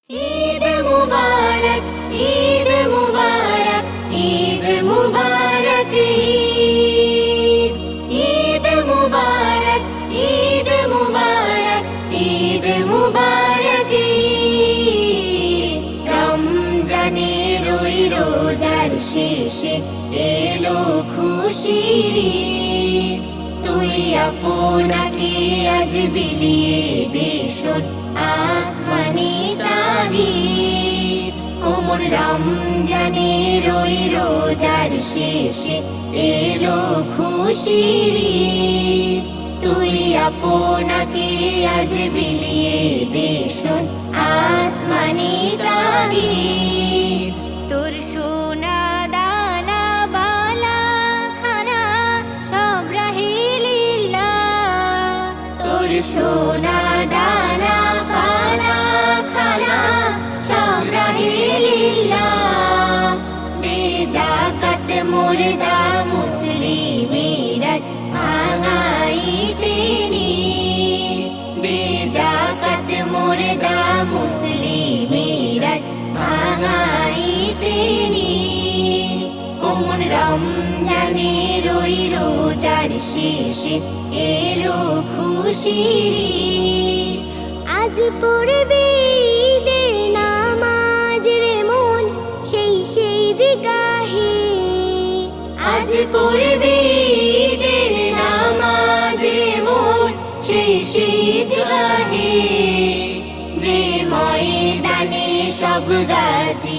ঈদ মুবারক, ঈদ মুবারক, ঈদ মুবারক, ঈদ ঈদ মুবারক, ঈদ মুবারক, ঈদ মুবারক, ঈদ। রমজানের ওই রোজার শেষে এলো খুশির ঈদ। তুই আপনাকে আজ বিলিয়ে দে শোন আসমানি তাগিদ। ওমর রমজানের ওই রোজার শেষে এলো খুশির ঈদ। তুই আপনাকে আজ বিলিয়ে দে শোন আসমানি তাগিদ। তোর সোনা দানা বালা খানা সব রাহে লিল্লাহ। তোর সোনা দানা বালা খানা সব রাহে লিল্লাহ। দে যাকাত মুর্দা মুসলিমেরা ভাঙাইতে নিয়ে। দে যাকাত মুর্দা মুসলিমেরা ভাঙাইতে নিয়ে। ওমন রমজানের ওই রোজার শেষে এলো খুশির ঈদ। আজ পড়বে ঈদের নামাজ রে মন সেই ঈদগাহে। আজ পড়বে ঈদের নামাজ রে মন সেই ঈদগাহে। যে ময়দানে সব গাজী